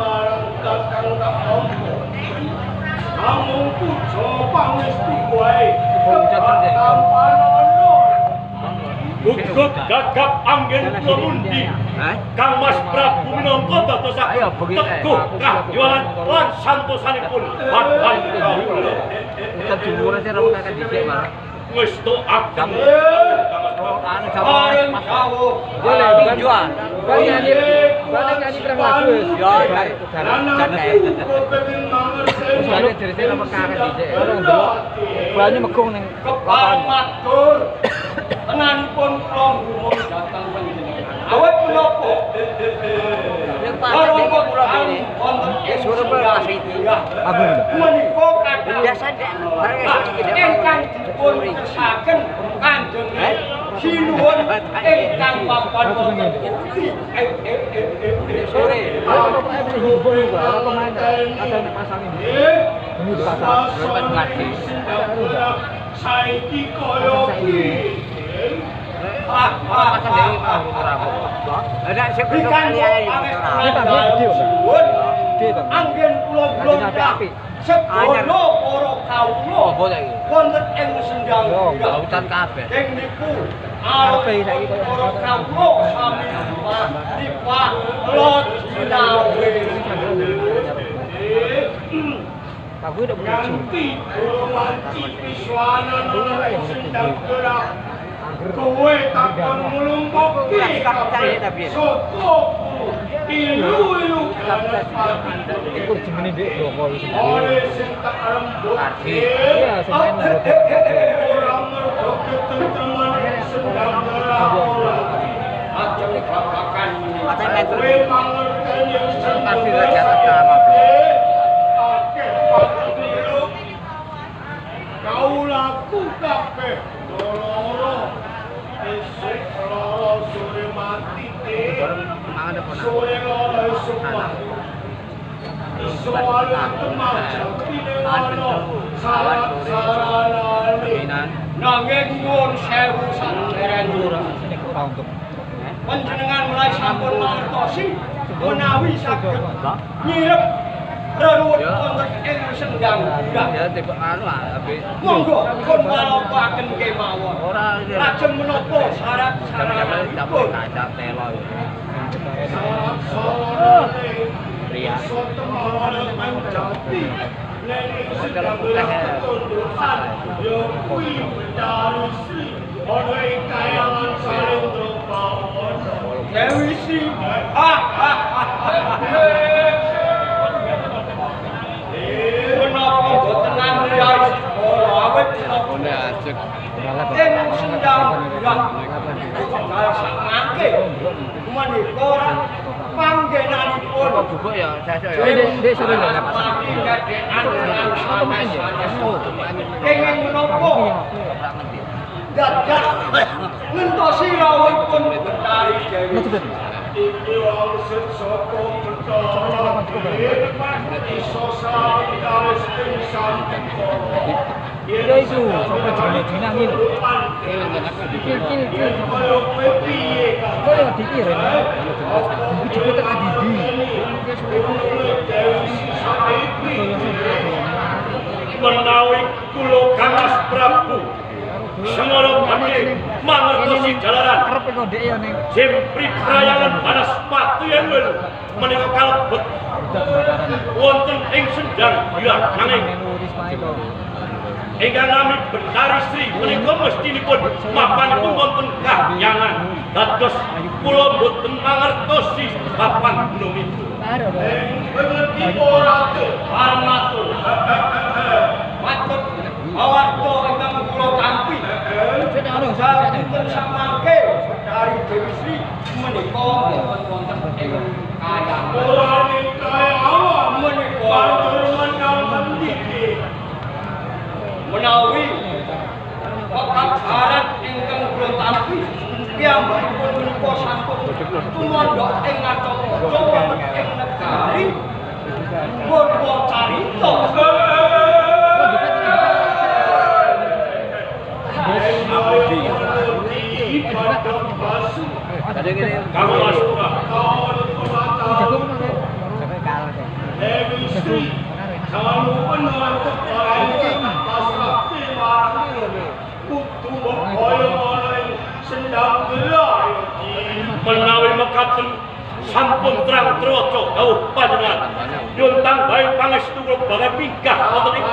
marang kakang Kapomo. Namung puja pangestu wae. Gugut gagap anggen kula mundi. Kang Mas Prabu minangka dadosaken teguh kahyuan lan santosanipun padhang kawula. Kita jumur aja rambut akan dicek malah. Wis to agam. Anu jaman Mas Kawu. Boleh dijual. Nyanyi pirang lagu wis. Yo dari jane. Wis ana diri rambut akan dicek. Ora ndelok. Banyu megung ning lapangan. Matur. Tenanipun kula ngumum dhateng panjenengan. Awet menapa? Nek pancen iki kula dene. Suruh belas iki. Apa menika kadang biasa nek bareng iki ingkang dipun saken Kanjeng Sinuwun ingkang papan sore. Kalau Pak himbau juga ora pemain ada pasang ini. Ini di pasar berapa lagi? Saiki kaya kuwi. Pasang dari Pak Rabu. Ada sing kalian anggen kula blontak sedoyo para kawula wonten ing sendang lautan kabeh ing niku arepe saiki para kawula sami dipak lot sinawe Aku udah punya ganti romanti piswanan ing sendang gerak kowe takon mulungkuki sokoku ilu-ilu ikut jemeni dek bloko oleh sing tak rembut iya sing main orang mergo ketentreman sendang gerak aja dikapakan kowe mangerten yang kasih raja agama akeh pakliru kaulaku kabeh loro esuk loro sore mati sore loro esuk mati soal kemajuan saran-saran nanging nyuwun sewu sadherek panjenengan mulai sampun mangertosi menawi saged nyirep reruwet wonten ing sendang ya tipe anu ape monggo pun walopaken kemawon ora lajeng menapa syarat-syarat dapur kaca telo Ria Dewi Sri menapa boten nandhai awet boleh ajek ing sendang mangke menika panggenanipun bubuk ya saya ndek suruh lho kenging menapa dadak ngentosi rawuhipun Betari Dewi iki wangsit saka Betara iso sawetawis ing santen ya itu sapa jenenge dinangi lho kil koyo dikir dijepit tekan didi menawi kula Mas Prabu Semoro Pati mangertosi jalaran kerep kok ndek ya ning Jempri Prayangan Panas Pati yen menika kalebet wonten ing sendang ya nanging ingkang nami Betari Sri menika mestinipun mapanipun wonten kahyangan dados kula boten mangertosi papan menika pengerti ora arep matur matur awarta ingkang kula tampi sampun samangke dari Dewi Sri menika wonten ing kayang ora kaya awak menika menawi menawi pekabaran ingkang kula tampi piyambakipun menika sampun tumandhak ing ngaca-ngaca wonten ing negari purwa carita kamu masuk saben sampun terang troco dawuh panjenengan. Nyuwun tambahi pangestu kula badhe pinggah wonten ing